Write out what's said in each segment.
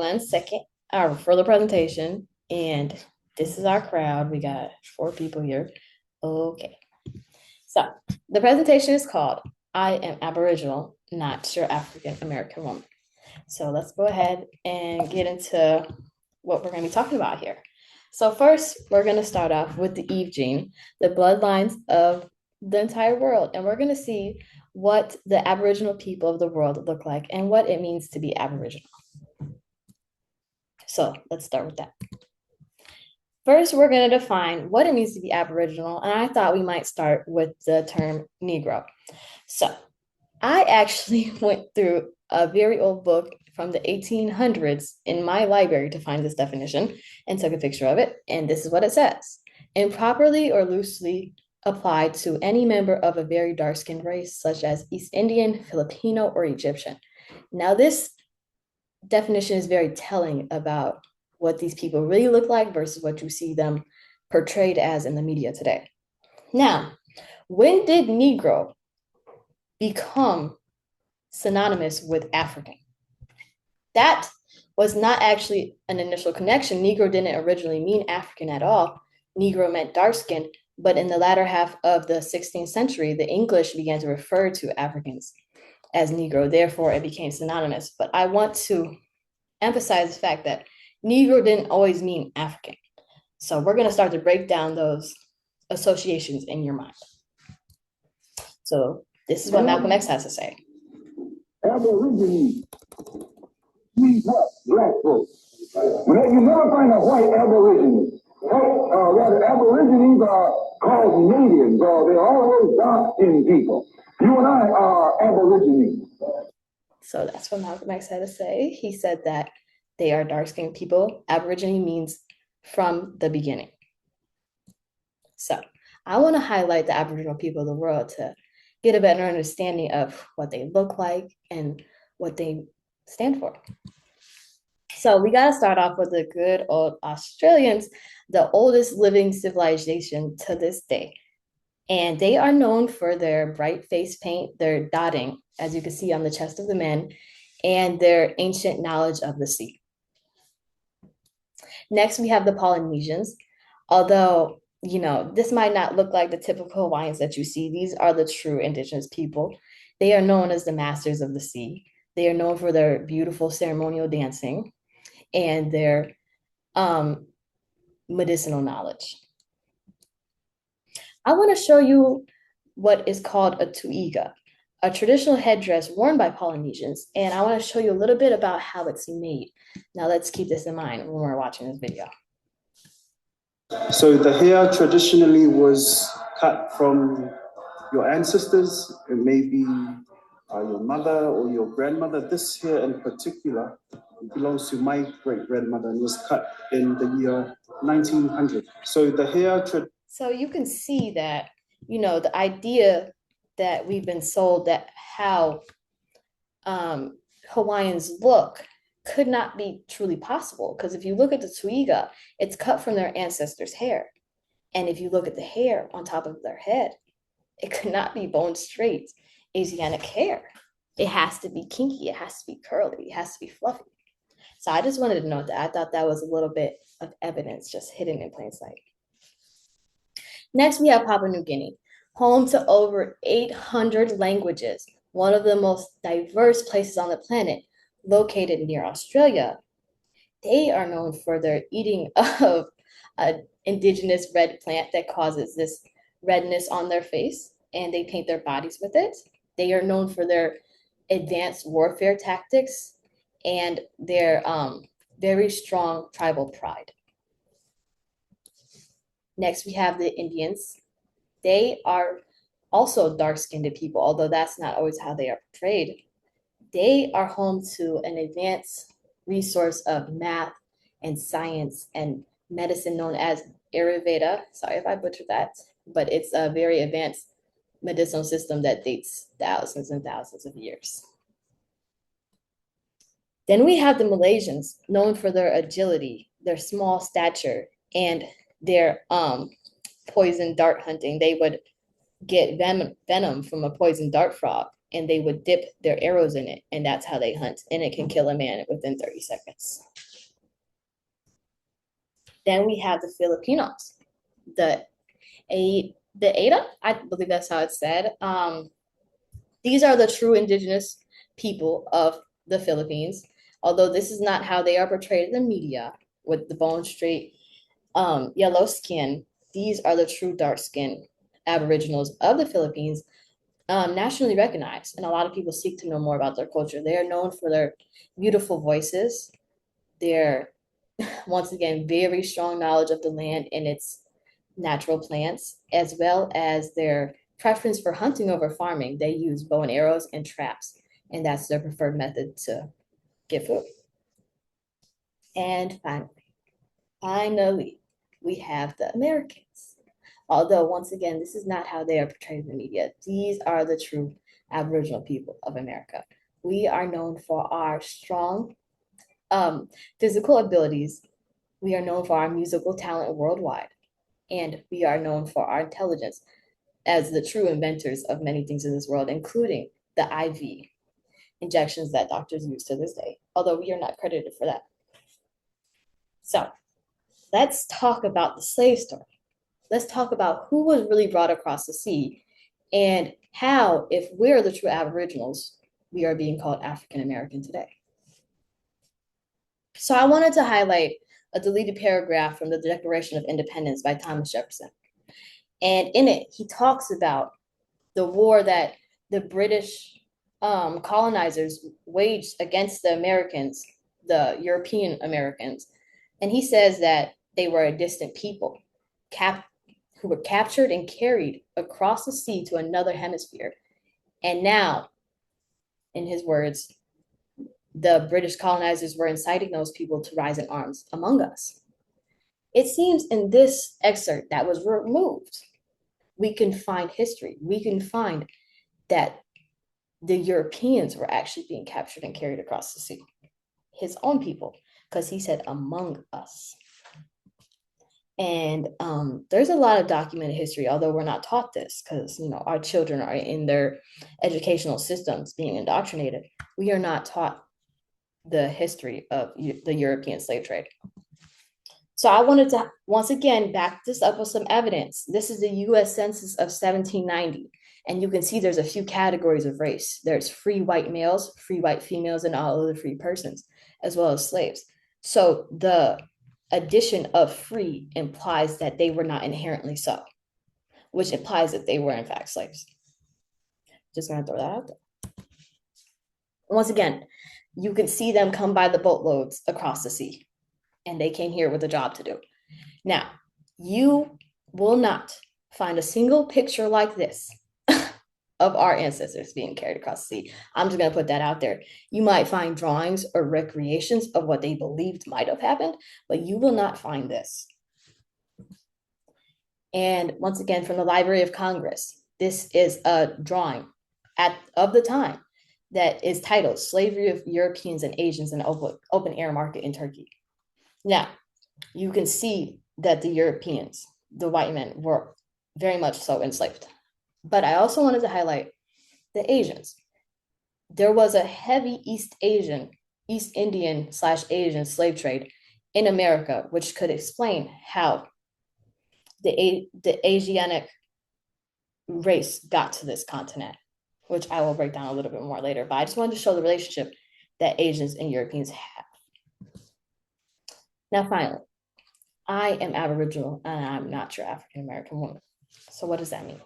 1 second, our further presentation, and this is our crowd. We got 4 people here. Okay. So the presentation is called I Am Aboriginal, Not Your African American Woman. So let's go ahead and get into what we're going to be talking about here. So first, we're going to start off with the Eve gene, the bloodlines of the entire world, and we're going to see what the Aboriginal people of the world look like and what it means to be Aboriginal. So let's start with that. First, we're going to define what it means to be Aboriginal, and I thought we might start with the term Negro. So I actually went through a very old book from the 1800s in my library to find this definition and took a picture of it, and this is what it says. Improperly or loosely applied to any member of a very dark-skinned race, such as East Indian, Filipino, or Egyptian. Now, this definition is very telling about what these people really look like versus what you see them portrayed as in the media today. Now, when did Negro become synonymous with African? That was not actually an initial connection. Negro didn't originally mean African at all. Negro meant dark-skinned, but in the latter half of the 16th century, the English began to refer to Africans as Negro. Therefore, it became synonymous. But I want to emphasize the fact that Negro didn't always mean African. So we're going to start to break down those associations in your mind. So this is what Malcolm X has to say. Aborigines mean what? Black folks. You never find a white Aborigine. Rather, Aborigines are called natives, or they're always dark-skinned people. You and I are Aborigines. So that's what Malcolm X had to say. He said that they are dark-skinned people. Aborigine means from the beginning. So I want to highlight the Aboriginal people of the world to get a better understanding of what they look like and what they stand for. So we got to start off with the good old Australians, the oldest living civilization to this day. And they are known for their bright face paint, their dotting, as you can see on the chest of the men, and their ancient knowledge of the sea. Next, we have the Polynesians. Although, this might not look like the typical Hawaiians that you see. These are the true indigenous people. They are known as the masters of the sea. They are known for their beautiful ceremonial dancing and their medicinal knowledge. I want to show you what is called a tuiga, a traditional headdress worn by Polynesians, and I want to show you a little bit about how it's made. Now let's keep this in mind when we're watching this video. So the hair traditionally was cut from your ancestors. It may be your mother or your grandmother. This hair in particular belongs to my great-grandmother and was cut in the year 1900. So the hair... So you can see that, the idea that we've been sold that how Hawaiians look could not be truly possible. Because if you look at the tuiga, it's cut from their ancestors' hair. And if you look at the hair on top of their head, it could not be bone straight Asiatic hair. It has to be kinky. It has to be curly. It has to be fluffy. So I just wanted to note that. I thought that was a little bit of evidence just hidden in plain sight. Next, we have Papua New Guinea, home to over 800 languages, one of the most diverse places on the planet, located near Australia. They are known for their eating of an indigenous red plant that causes this redness on their face, and they paint their bodies with it. They are known for their advanced warfare tactics and their very strong tribal pride. Next, we have the Indians. They are also dark-skinned people, although that's not always how they are portrayed. They are home to an advanced resource of math and science and medicine known as Ayurveda. Sorry if I butchered that, but it's a very advanced medicinal system that dates thousands and thousands of years. Then we have the Malaysians, known for their agility, their small stature, and their poison dart hunting. They would get venom from a poison dart frog and they would dip their arrows in it, and that's how they hunt, and it can kill a man within 30 seconds. Then we have the Filipinos, the Ada, I believe that's how it's said. These are the true indigenous people of the Philippines, although this is not how they are portrayed in the media with the bone straight yellow skin. These are the true dark skin Aboriginals of the Philippines, nationally recognized, and a lot of people seek to know more about their culture. They are known for their beautiful voices, their, once again, very strong knowledge of the land and its natural plants, as well as their preference for hunting over farming. They use bow and arrows and traps, and that's their preferred method to get food. And finally, we have the Americans. Although, once again, this is not how they are portrayed in the media. These are the true Aboriginal people of America. We are known for our strong physical abilities. We are known for our musical talent worldwide. And we are known for our intelligence as the true inventors of many things in this world, including the IV injections that doctors use to this day, although we are not credited for that. So let's talk about the slave story. Let's talk about who was really brought across the sea and how, if we're the true Aboriginals, we are being called African American today. So I wanted to highlight a deleted paragraph from the Declaration of Independence by Thomas Jefferson. And in it, he talks about the war that the British colonizers waged against the Americans, the European Americans. And he says that they were a distant people who were captured and carried across the sea to another hemisphere. And now, in his words, the British colonizers were inciting those people to rise in arms among us. It seems in this excerpt that was removed, we can find history. We can find that the Europeans were actually being captured and carried across the sea, his own people, because he said among us. And there's a lot of documented history, although we're not taught this because, our children are in their educational systems being indoctrinated. We are not taught the history of the European slave trade. So I wanted to, once again, back this up with some evidence. This is the US Census of 1790. And you can see there's a few categories of race. There's free white males, free white females, and all other free persons, as well as slaves. So the addition of free implies that they were not inherently so, which implies that they were in fact slaves. Just gonna throw that out there. Once again, you can see them come by the boatloads across the sea, and they came here with a job to do. Now, you will not find a single picture like this of our ancestors being carried across the sea. I'm just going to put that out there. You might find drawings or recreations of what they believed might have happened, but you will not find this. And once again, from the Library of Congress, this is a drawing of the time that is titled Slavery of Europeans and Asians in Open Air Market in Turkey. Now, you can see that the Europeans, the white men, were very much so enslaved. But I also wanted to highlight the Asians. There was a heavy East Indian/Asian slave trade in America, which could explain how the Asiatic race got to this continent, which I will break down a little bit more later. But I just wanted to show the relationship that Asians and Europeans have. Now, finally, I am Aboriginal and I'm not your African American woman. So what does that mean?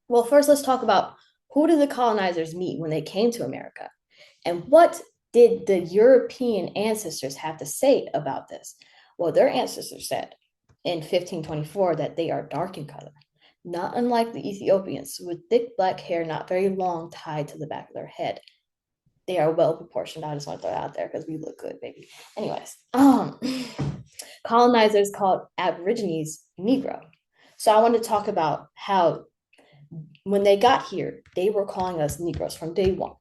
Well, first, let's talk about who did the colonizers meet when they came to America? And what did the European ancestors have to say about this? Well, their ancestors said in 1524 that they are dark in color, not unlike the Ethiopians, with thick black hair, not very long, tied to the back of their head. They are well proportioned. I just want to throw that out there because we look good, baby. Anyways, colonizers called Aborigines Negro. So I want to talk about how when they got here, they were calling us Negroes from day one.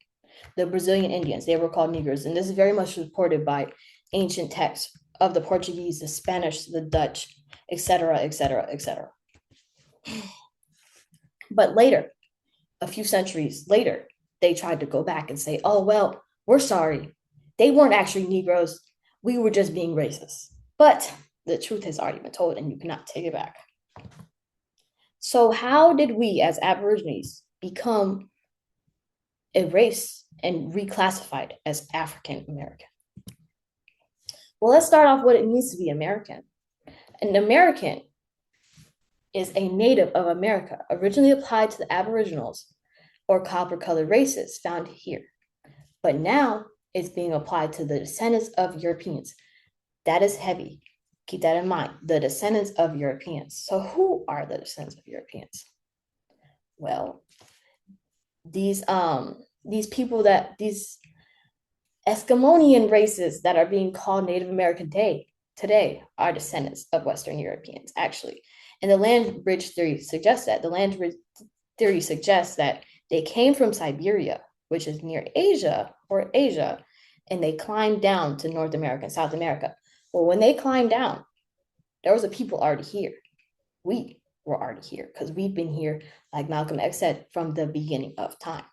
The Brazilian Indians, they were called Negroes. And this is very much supported by ancient texts of the Portuguese, the Spanish, the Dutch, etc., etc., etc. But later, a few centuries later, they tried to go back and say, oh, well, we're sorry. They weren't actually Negroes. We were just being racist. But the truth has already been told and you cannot take it back. So, how did we as Aborigines become erased and reclassified as African American? Well, let's start off what it means to be American. An American is a native of America, originally applied to the Aboriginals or copper colored races found here. But now it's being applied to the descendants of Europeans. That is heavy. Keep that in mind. The descendants of Europeans. So, who are the descendants of Europeans? Well, these people these Eskimonian races that are being called Native American today are descendants of Western Europeans, actually. And the land bridge theory suggests that. The land bridge theory suggests that they came from Siberia, which is near Asia, and they climbed down to North America and South America. Well, when they climbed down, there was a people already here. We were already here because we've been here, like Malcolm X said, from the beginning of time.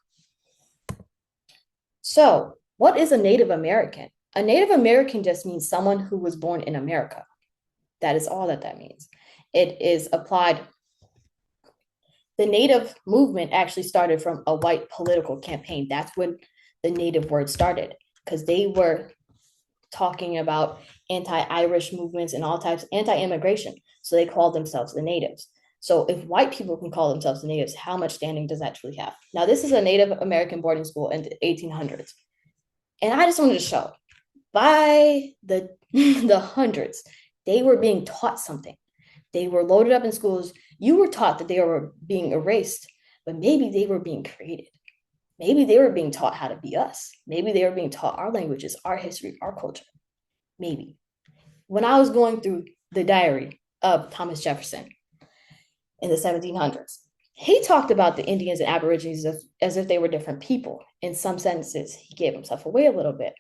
So, what is a Native American? A Native American just means someone who was born in America. That is all that means. It is applied. The Native movement actually started from a white political campaign. That's when the Native word started, because they were talking about anti-Irish movements and all types, anti-immigration. So they called themselves the Natives. So if white people can call themselves the Natives, how much standing does that truly have? Now, this is a Native American boarding school in the 1800s. And I just wanted to show, by the, the hundreds, they were being taught something. They were loaded up in schools. You were taught that they were being erased, but maybe they were being created. Maybe they were being taught how to be us. Maybe they were being taught our languages, our history, our culture. Maybe. When I was going through the diary of Thomas Jefferson in the 1700s, he talked about the Indians and Aborigines as if they were different people. In some sentences, he gave himself away a little bit.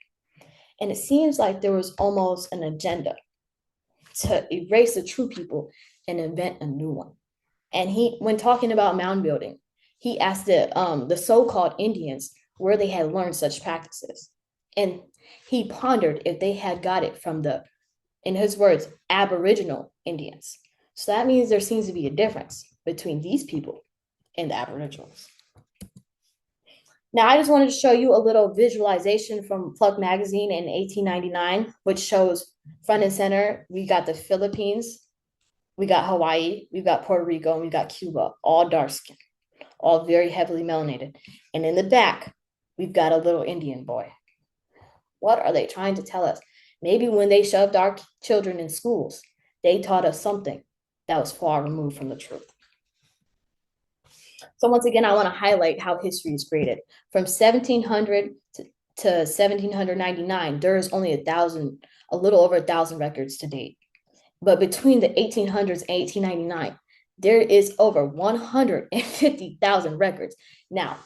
And it seems like there was almost an agenda to erase the true people and invent a new one. And when talking about mound building, he asked the so-called Indians where they had learned such practices. And he pondered if they had got it from in his words, Aboriginal Indians. So that means there seems to be a difference between these people and the Aboriginals. Now, I just wanted to show you a little visualization from Plug magazine in 1899, which shows front and center, we got the Philippines, we got Hawaii, we've got Puerto Rico, and we've got Cuba, all dark skin, all very heavily melanated. And in the back, we've got a little Indian boy. What are they trying to tell us? Maybe when they shoved our children in schools, they taught us something that was far removed from the truth. So once again, I want to highlight how history is graded. From 1700 to 1799, there is only a little over 1,000 records to date. But between the 1800s and 1899, there is over 150,000 records. Now,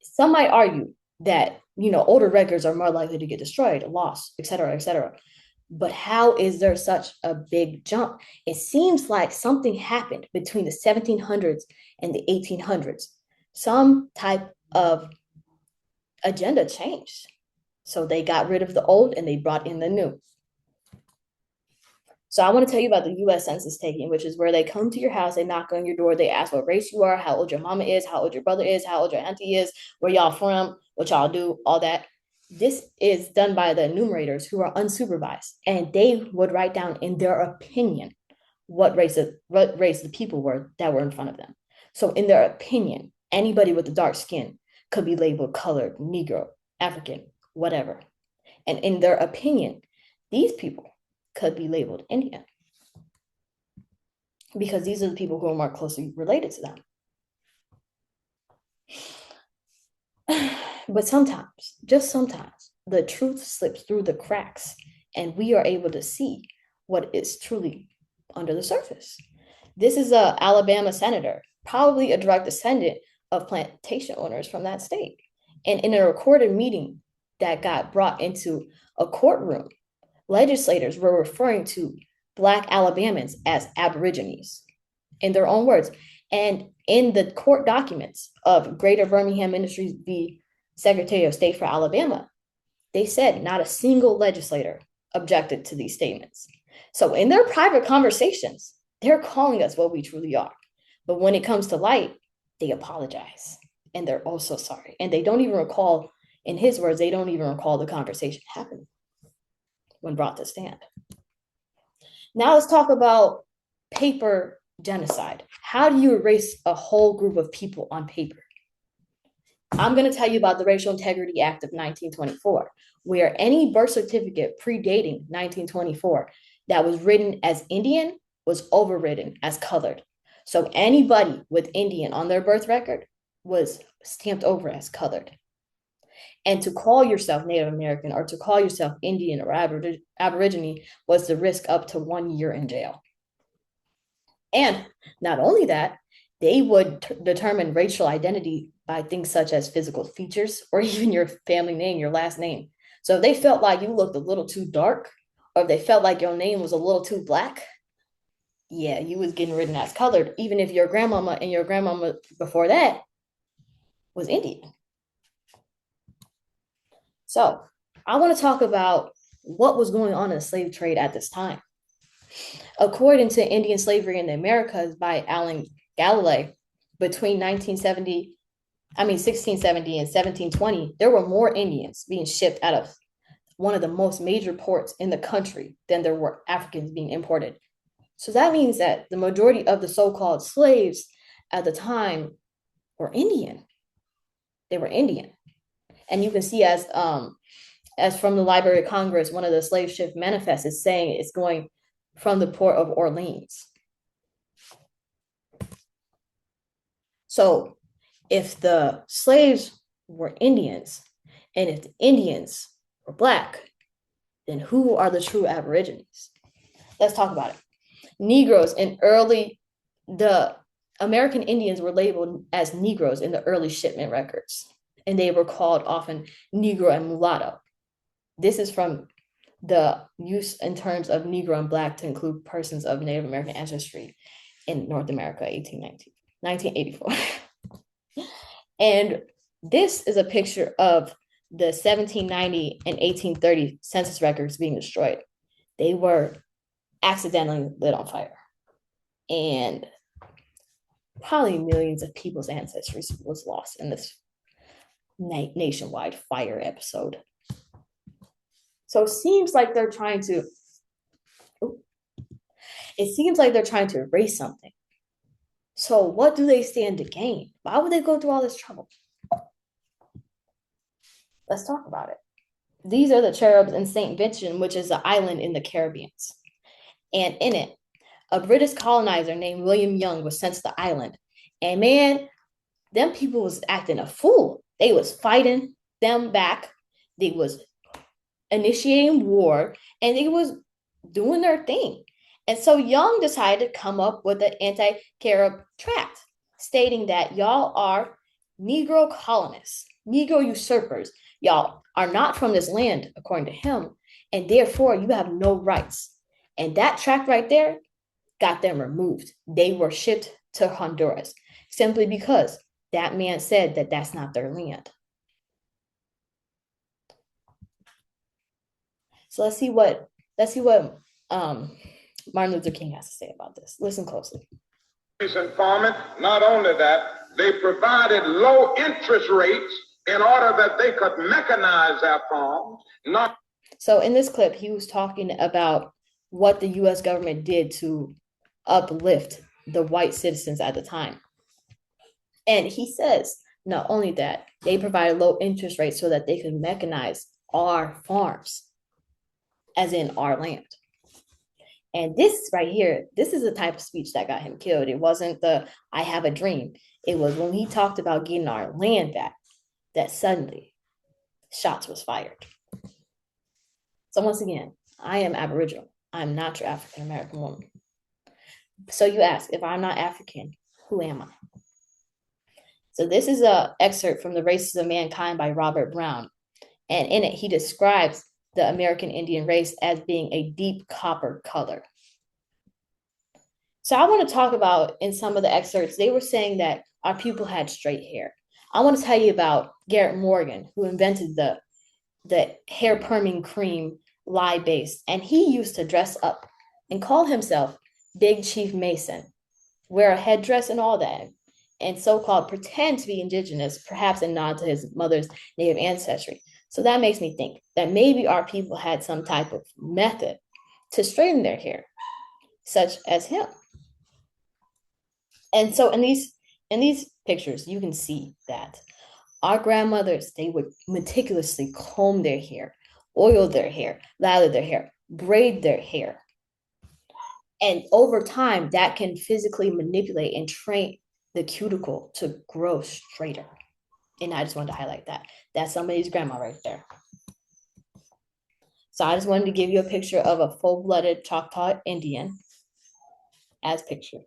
some might argue that, older records are more likely to get destroyed, lost, et cetera, et cetera. But how is there such a big jump? It seems like something happened between the 1700s and the 1800s. Some type of agenda changed. So they got rid of the old and they brought in the new. So I want to tell you about the U.S. Census taking, which is where they come to your house, they knock on your door, they ask what race you are, how old your mama is, how old your brother is, how old your auntie is, where y'all from, what y'all do, all that. This is done by the enumerators who are unsupervised, and they would write down in their opinion what race the people were that were in front of them. So in their opinion, anybody with a dark skin could be labeled colored, Negro, African, whatever. And in their opinion, these people could be labeled Indian because these are the people who are more closely related to them. But sometimes, just sometimes, the truth slips through the cracks and we are able to see what is truly under the surface. This is an Alabama senator, probably a direct descendant of plantation owners from that state. And in a recorded meeting that got brought into a courtroom, legislators were referring to Black Alabamans as Aborigines in their own words. And in the court documents of Greater Birmingham Industries v. Secretary of State for Alabama, they said not a single legislator objected to these statements. So in their private conversations, they're calling us what we truly are. But when it comes to light, they apologize and they're also sorry. And they don't even recall, in his words, they don't even recall the conversation happening when brought to stand. Now let's talk about paper genocide. How do you erase a whole group of people on paper? I'm going to tell you about the Racial Integrity Act of 1924, where any birth certificate predating 1924 that was written as Indian was overridden as colored. So anybody with Indian on their birth record was stamped over as colored. And to call yourself Native American or to call yourself Indian or Aborigine was the risk up to 1 year in jail. And not only that, they would determine racial identity by things such as physical features or even your family name, your last name. So if they felt like you looked a little too dark, or if they felt like your name was a little too black, yeah, you was getting written as colored, even if your grandmama and your grandmama before that was Indian. So I want to talk about what was going on in the slave trade at this time. According to Indian Slavery in the Americas by Alan Galloway, between 1670 and 1720, there were more Indians being shipped out of one of the most major ports in the country than there were Africans being imported. So that means that the majority of the so-called slaves at the time were Indian. They were Indian. And you can see as from the Library of Congress, one of the slave ship manifests is saying it's going from the port of Orleans. So if the slaves were Indians and if the Indians were Black, then who are the true Aborigines? Let's talk about it. Negroes the American Indians were labeled as Negroes in the early shipment records, and they were called often Negro and mulatto. This is from the use in terms of Negro and Black to include persons of Native American ancestry in North America, 1984. And this is a picture of the 1790 and 1830 census records being destroyed. They were accidentally lit on fire. And probably millions of people's ancestry was lost in this nationwide fire episode. So it seems like they're trying to erase something. So what do they stand to gain? Why would they go through all this trouble? Let's talk about it. These are the cherubs in St. Vincent, which is an island in the Caribbean. And in it, a British colonizer named William Young was sent to the island. And man, them people was acting a fool. They was fighting them back. They was initiating war, and they was doing their thing. And so Young decided to come up with an anti-Carib tract, stating that y'all are Negro colonists, Negro usurpers. Y'all are not from this land, according to him, and therefore you have no rights. And that tract right there got them removed. They were shipped to Honduras simply because that man said that that's not their land. So let's see what Martin Luther King has to say about this. Listen closely. Farming, not only that, they provided low interest rates in order that they could mechanize their farms. So in this clip, he was talking about what the U.S. government did to uplift the white citizens at the time. And he says, not only that, they provided low interest rates so that they could mechanize our farms, as in our land. And this right here, this is the type of speech that got him killed. It wasn't the I have a dream. It was when he talked about getting our land back that suddenly shots was fired. So once again, I am Aboriginal. I'm not your African American woman. So you ask, if I'm not African, who am I? So this is an excerpt from The Races of Mankind by Robert Brown. And in it, he describes the American Indian race as being a deep copper color. So I want to talk about in some of the excerpts, they were saying that our people had straight hair. I want to tell you about Garrett Morgan, who invented the hair perming cream lye base. And he used to dress up and call himself Big Chief Mason, wear a headdress and all that, and so-called pretend to be indigenous, perhaps a nod to his mother's native ancestry. So that makes me think that maybe our people had some type of method to straighten their hair, such as him. And so in these pictures, you can see that our grandmothers, they would meticulously comb their hair, oil their hair, lather their hair, braid their hair. And over time, that can physically manipulate and train the cuticle to grow straighter. And I just wanted to highlight that. That's somebody's grandma right there. So I just wanted to give you a picture of a full-blooded Choctaw Indian as pictured.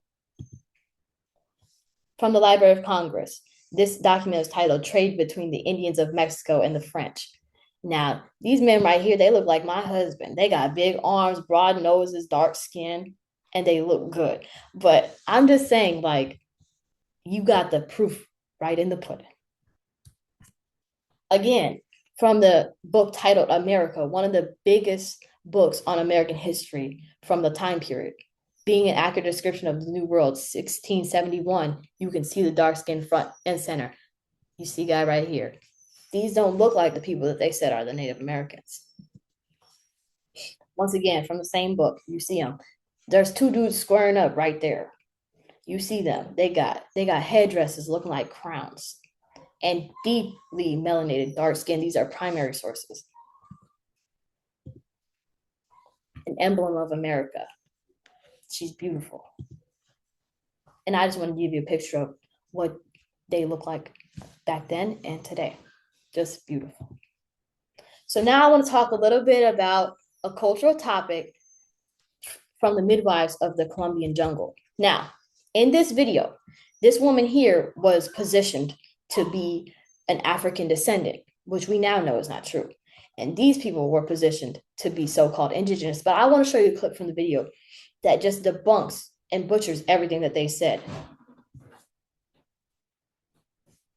From the Library of Congress, this document is titled Trade Between the Indians of Mexico and the French. Now, these men right here, they look like my husband. They got big arms, broad noses, dark skin, and they look good. But I'm just saying, like, you got the proof right in the pudding. Again, from the book titled America, one of the biggest books on American history from the time period. Being an accurate description of the New World, 1671, you can see the dark skin front and center. You see guy right here. These don't look like the people that they said are the Native Americans. Once again, from the same book, you see them. There's two dudes squaring up right there. You see them. They got headdresses looking like crowns and deeply melanated dark skin. These are primary sources. An emblem of America. She's beautiful. And I just want to give you a picture of what they look like back then and today. Just beautiful. So now I want to talk a little bit about a cultural topic from the midwives of the Colombian jungle. Now, in this video, this woman here was positioned to be an African descendant, which we now know is not true. And these people were positioned to be so-called indigenous. But I want to show you a clip from the video that just debunks and butchers everything that they said.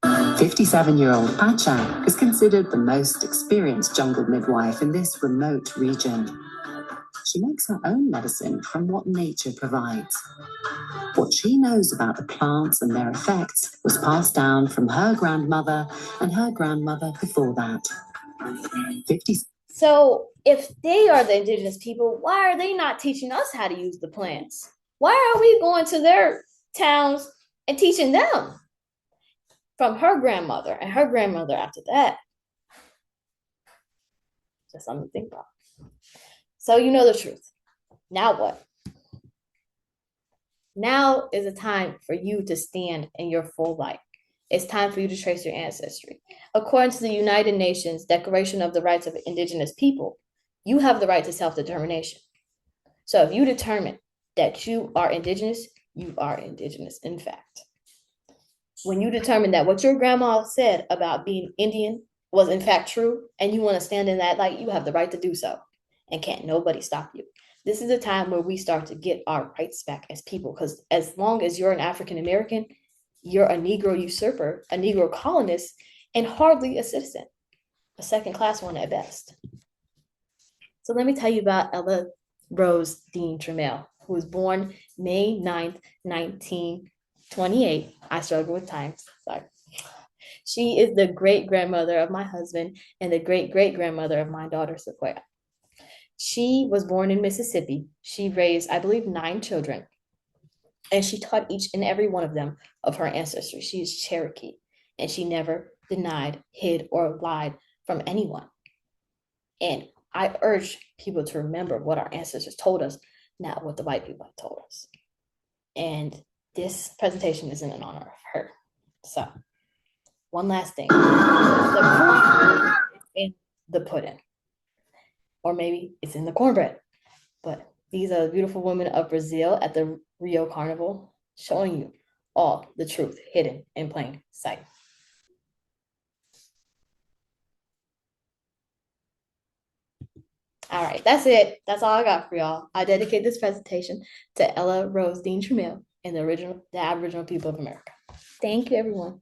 57-year-old Pacha is considered the most experienced jungle midwife in this remote region. She makes her own medicine from what nature provides. What she knows about the plants and their effects was passed down from her grandmother and her grandmother before that. So if they are the indigenous people, why are they not teaching us how to use the plants? Why are we going to their towns and teaching them? From her grandmother and her grandmother after that. Just something to think about. So you know the truth. Now what? Now is a time for you to stand in your full light. It's time for you to trace your ancestry. According to the United Nations Declaration of the Rights of Indigenous People, you have the right to self-determination. So if you determine that you are indigenous in fact. When you determine that what your grandma said about being Indian was in fact true, and you want to stand in that light, you have the right to do so. And can't nobody stop you. This is a time where we start to get our rights back as people, because as long as you're an African American, you're a Negro usurper, a Negro colonist, and hardly a citizen, a second-class one at best. So let me tell you about Ella Rose Dean-Trammell, who was born May 9th, 1928. I struggle with time, sorry. She is the great-grandmother of my husband and the great-great-grandmother of my daughter, Sequoia. She was born in Mississippi. She raised, I believe, 9 children. And she taught each and every one of them of her ancestry. She is Cherokee. And she never denied, hid, or lied from anyone. And I urge people to remember what our ancestors told us, not what the white people have told us. And this presentation is in honor of her. So, one last thing. The proof is in the pudding. Or maybe it's in the cornbread. But these are the beautiful women of Brazil at the Rio Carnival, showing you all the truth hidden in plain sight. All right, that's it. That's all I got for y'all. I dedicate this presentation to Ella Rose Dean-Trammell and the Aboriginal people of America. Thank you, everyone.